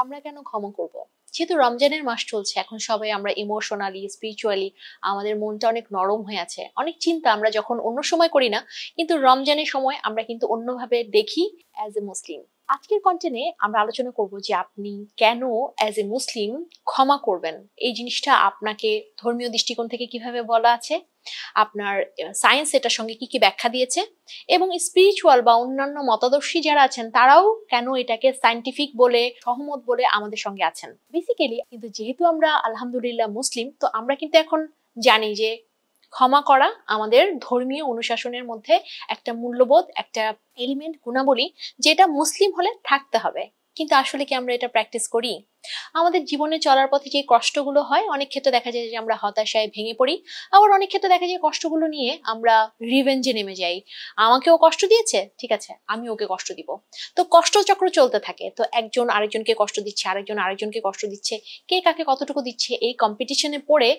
আমরা কেন ক্ষমা করব? যেহেতু রমজানের মাস চলছে, এখন সবাই আমরা ইমোশনালি স্পিরিচুয়ালি আমাদের মনটা অনেক নরম হয়ে আছে, অনেক চিন্তা আমরা যখন অন্য সময় করি না, কিন্তু রমজানের সময় আমরা কিন্তু অন্যভাবে দেখি অ্যাজ এ মুসলিম। আজকের কন্টেন্টে আমরা আলোচনা করব যে আপনি কেন অ্যাজ এ মুসলিম ক্ষমা করবেন। এই জিনিসটা আপনাকে ধর্মীয় দৃষ্টিকোণ থেকে কিভাবে বলা আছে, আপনার সায়েন্স এটার সঙ্গে কি কি ব্যাখ্যা দিয়েছে, এবং স্পিরিচুয়াল বা অন্যান্য মতাদর্শী যারা আছেন তারাও কেন এটাকে সায়েন্টিফিক বলে সহমত বলে আমাদের সঙ্গে আছেন। বেসিক্যালি কিন্তু যেহেতু আমরা আলহামদুলিল্লাহ মুসলিম, তো আমরা কিন্তু এখন জানি যে ক্ষমা করা আমাদের ধর্মীয় অনুশাসনের মধ্যে একটা মূল্যবোধ, একটা এলিমেন্ট, গুণাবলী যেটা মুসলিম হলে থাকতে হবে। কিন্তু আসলে কি আমরা এটা প্র্যাকটিস করি? আমাদের জীবনে চলার পথে যে কষ্টগুলো হয়, অনেক ক্ষেত্রে দেখা যায় যে আমরা হতাশায় ভেঙে পড়ি, আবার অনেক ক্ষেত্রে দেখা যায় কষ্টগুলো নিয়ে আমরা রিভেঞ্জে নেমে যাই। আমাকেও কষ্ট দিয়েছে, ঠিক আছে আমি ওকে কষ্ট দিব। তো কষ্ট চক্র চলতে থাকে, তো একজন আরেকজনকে কষ্ট দিচ্ছে, আরেকজন আরেকজনকে কষ্ট দিচ্ছে, কে কাকে কতটুকু দিচ্ছে, এই কম্পিটিশনে পড়ে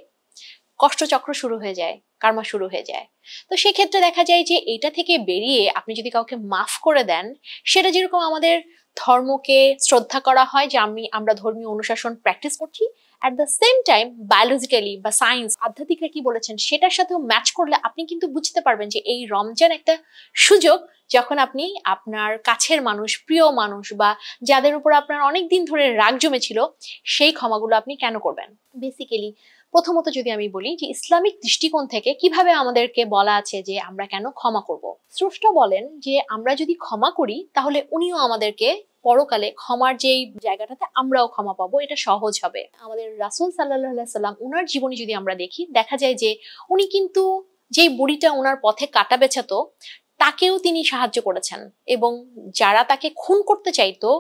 কষ্টচক্র শুরু হয়ে যায়, কার্মা শুরু হয়ে যায়। তো সেক্ষেত্রে দেখা যায় যে এটা থেকে বেরিয়ে আপনি যদি কাউকে মাফ করে দেন, সেটা যেরকম আমাদের ধর্মকে শ্রদ্ধা করা হয় যে আমরা ধর্মীয় অনুশাসন প্র্যাকটিস করছি, at the same time biologically বা সায়েন্স আধ্যাত্মিকরা কি বলেছেন সেটার সাথেও ম্যাচ করলে আপনি কিন্তু বুঝতে পারবেন যে এই রমজান একটা সুযোগ, যখন আপনি আপনার কাছের মানুষ, প্রিয় মানুষ বা যাদের উপর আপনার অনেক দিন ধরে রাগ জমেছিল, সেই ক্ষমাগুলো আপনি কেন করবেন। বেসিক্যালি প্রথমত যদি আমি বলি যে ইসলামিক দৃষ্টিকোণ থেকে কিভাবে আমাদেরকে বলা আছে যে আমরা কেন ক্ষমা করব। স্রষ্টা বলেন যে আমরা যদি ক্ষমা করি তাহলে উনিও আমাদেরকে পরকালে ক্ষমার যেই জায়গাটাতে আমরাও ক্ষমা পাবো, এটা সহজ হবে। আমাদের রাসূল সাল্লাল্লাহু আলাইহি সাল্লাম উনার জীবনী যদি আমরা দেখি, দেখা যায় যে উনি কিন্তু যেই বুড়িটা ওনার পথে কাটা বেছাতো তাকেও তিনি সাহায্য করেছেন, এবং যারা তাকে খুন করতে চাইতো,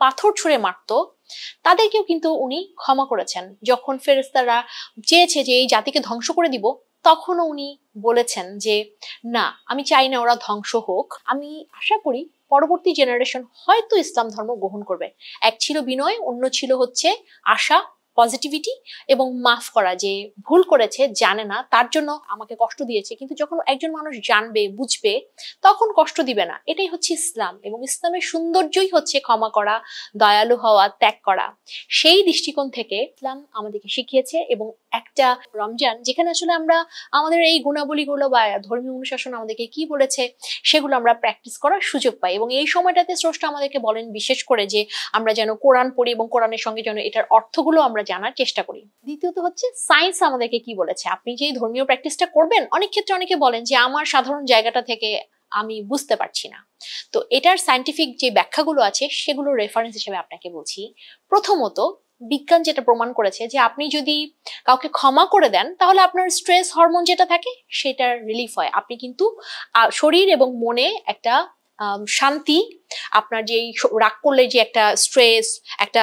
পাথর ছুঁড়ে মারতো, তাদেরকেও কিন্তু উনি ক্ষমা করেছেন। যখন ফেরেশতারা চেয়েছে যে এই জাতিকে ধ্বংস করে দিব, তখনও উনি বলেছেন যে না, আমি চাই না ওরা ধ্বংস হোক, আমি আশা করি পরবর্তী জেনারেশন হয়তো ইসলাম ধর্ম গ্রহণ করবে। এক ছিল বিনয়, অন্য ছিল হচ্ছে আশা, পজিটিভিটি এবং মাফ করা, যে ভুল করেছে, জানে না, তার জন্য আমাকে কষ্ট দিয়েছে, কিন্তু যখন একজন মানুষ জানবে, বুঝবে, তখন কষ্ট দিবে না। এটাই হচ্ছে ইসলাম, এবং ইসলামের সৌন্দর্যই হচ্ছে ক্ষমা করা, দয়ালু হওয়া, ত্যাগ করা। সেই দৃষ্টিকোণ থেকে ইসলাম আমাদেরকে শিখিয়েছে, এবং একটা রমজান যেখানে আসলে আমরা আমাদের এই গুণাবলীগুলো বা ধর্মীয় অনুশাসন আমাদেরকে কি বলেছে সেগুলো আমরা প্র্যাকটিস করার সুযোগ পাই। এবং এই সময়টাতে স্রষ্টা আমাদেরকে বলেন বিশেষ করে যে আমরা যেন কোরআন পড়ি এবং কোরআনের সঙ্গে যেন এটার অর্থগুলো আমরা জানার চেষ্টা করি। দ্বিতীয়ত হচ্ছে সায়েন্স আমাদেরকে কি বলেছে। আপনি যে ধর্মীয় প্র্যাকটিসটা করবেন, অনেক ক্ষেত্রে অনেকে বলেন যে আমার সাধারণ জায়গাটা থেকে আমি বুঝতে পারছি না। তো এটার সায়েন্টিফিক যে ব্যাখ্যাগুলো আছে সেগুলো রেফারেন্স হিসেবে আপনাকে বলছি। প্রথমত, বিজ্ঞান যেটা প্রমাণ করেছে যে আপনি যদি কাউকে ক্ষমা করে দেন, তাহলে আপনার স্ট্রেস হরমোন যেটা থাকে সেটার রিলিফ হয়। আপনি কিন্তু শরীর এবং মনে একটা শান্তি, আপনার যেই রাগ করলে যে একটা স্ট্রেস, একটা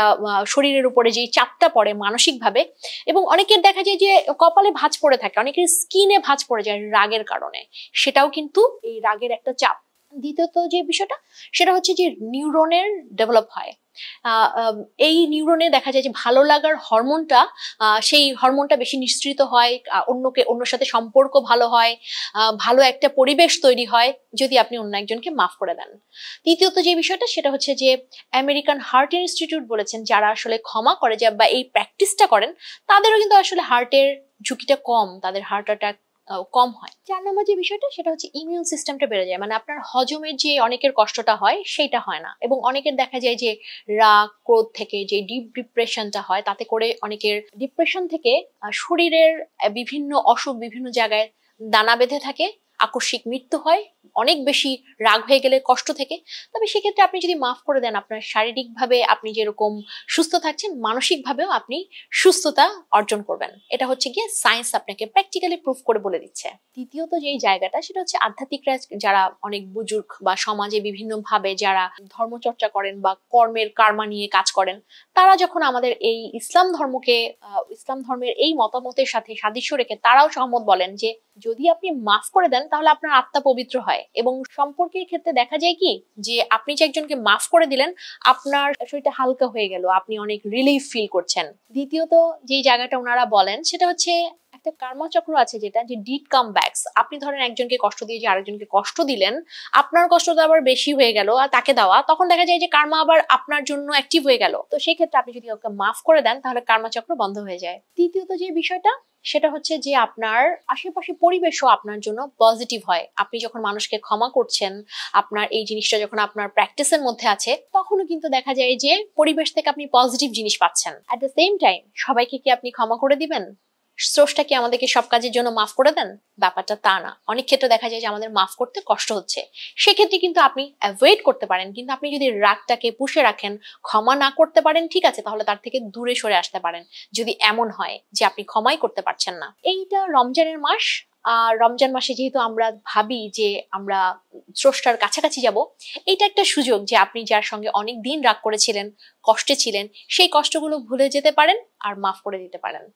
শরীরের উপরে যে চাপটা পড়ে মানসিকভাবে, এবং অনেকের দেখা যায় যে কপালে ভাঁজ পড়ে থাকে, অনেকের স্কিনে ভাঁজ পড়ে যায় রাগের কারণে, সেটাও কিন্তু এই রাগের একটা চাপ। দ্বিতীয়ত যে বিষয়টা সেটা হচ্ছে যে নিউরনের ডেভেলপ হয়। এই নিউরনে দেখা যায় যে ভালো লাগার হরমোনটা, সেই হরমোনটা বেশি নিঃসৃত হয়, অন্যর সাথে সম্পর্ক ভালো হয়, ভালো একটা পরিবেশ তৈরি হয় যদি আপনি অন্য একজনকে মাফ করে দেন। তৃতীয়ত যে বিষয়টা সেটা হচ্ছে যে আমেরিকান হার্ট ইনস্টিটিউট বলেছেন যারা আসলে ক্ষমা করে বা এই প্র্যাকটিসটা করেন, তাদেরও কিন্তু আসলে হার্টের ঝুঁকিটা কম, তাদের হার্ট অ্যাটাক কম হয়। 4 নম্বর যে বিষয়টা সেটা হচ্ছে ইমিউন সিস্টেমটা বেড়ে যায়, মানে আপনার হজমের যে অনেকের কষ্টটা হয় সেইটা হয় না। এবং অনেকের দেখা যায় যে রাগ ক্রোধ থেকে যে ডিপ ডিপ্রেশনটা হয়, তাতে করে অনেকের ডিপ্রেশন থেকে শরীরের বিভিন্ন অসুখ বিভিন্ন জায়গায় দানা বেঁধে থাকে, আকস্মিক মৃত্যু হয়, অনেক বেশি রাগ হয়ে গেলে কষ্ট থেকে। তবে সেক্ষেত্রে আপনি যদি মাফ করে দেন, আপনার শারীরিকভাবে আপনি যেরকম সুস্থ থাকছেন, মানসিকভাবেও আপনি সুস্থতা অর্জন করবেন। এটা হচ্ছে গিয়ে সায়েন্স আপনাকে প্র্যাকটিক্যালি প্রুফ করে বলে দিচ্ছে। তৃতীয়ত যেই জায়গাটা সেটা হচ্ছে আধ্যাত্মিকরা যারা অনেক বুজুর্গ বা সমাজে বিভিন্ন ভাবে যারা ধর্মচর্চা করেন বা কর্মের কার্মা নিয়ে কাজ করেন, তারা যখন আমাদের এই ইসলাম ধর্মের এই মতামতের সাথে সাদৃশ্য রেখে তারাও সহমত বলেন যে যদি আপনি মাফ করে দেন তাহলে আপনার আত্মা পবিত্র হয়। এবং সম্পর্কের ক্ষেত্রে দেখা যায় কি যে আপনি যে একজনকে মাফ করে দিলেন, আপনার শরীরটা হালকা হয়ে গেল, আপনি অনেক রিলিফ ফিল করছেন। দ্বিতীয়ত যে জায়গাটা ওনারা বলেন সেটা হচ্ছে একটা কার্মা চক্র আছে যেটা যে ডিড কাম ব্যাকস। আপনি ধরেন একজনকে কষ্ট দিয়ে যে আরেকজনকে কষ্ট দিলেন, আপনার কষ্টটা আবার বেশি হয়ে গেল আর তাকে দেওয়া, তখন দেখা যায় যে কার্মা আবার আপনার জন্য অ্যাক্টিভ হয়ে গেল। তো সেই ক্ষেত্রে আপনি যদি ওকে মাফ করে দেন তাহলে কার্মা চক্র বন্ধ হয়ে যায়। তৃতীয়ত যে বিষয়টা সেটা হচ্ছে যে আপনার আশেপাশে পরিবেশও আপনার জন্য পজিটিভ হয়। আপনি যখন মানুষকে ক্ষমা করছেন, আপনার এই জিনিসটা যখন আপনার প্র্যাকটিসের মধ্যে আছে, তখনও কিন্তু দেখা যায় যে পরিবেশ থেকে আপনি পজিটিভ জিনিস পাচ্ছেন। অ্যাট দ্য সেম টাইম সবাইকে কি আপনি ক্ষমা করে দিবেন? স্রষ্টা কি আমাদেরকে সব কাজের জন্য মাফ করে দেন? ব্যাপারটা তা না। অনেক ক্ষেত্রে দেখা যায় যে আমাদের মাফ করতে কষ্ট হচ্ছে, সেক্ষেত্রে কিন্তু আপনি অ্যাভয়েড করতে পারেন। কিন্তু আপনি যদি রাগটাকে পুষে রাখেন, ক্ষমা না করতে পারেন, ঠিক আছে, তাহলে তার থেকে দূরে সরে আসতে পারেন। যদি এমন হয় যে আপনি ক্ষমাই করতে পারছেন না। এইটা রমজানের মাস। আর রমজান মাসে যেহেতু আমরা ভাবি যে আমরা স্রষ্টার কাছাকাছি যাব, এইটা একটা সুযোগ যে আপনি যার সঙ্গে অনেক দিন রাগ করেছিলেন, কষ্টে ছিলেন, সেই কষ্টগুলো ভুলে যেতে পারেন আর মাফ করে দিতে পারেন।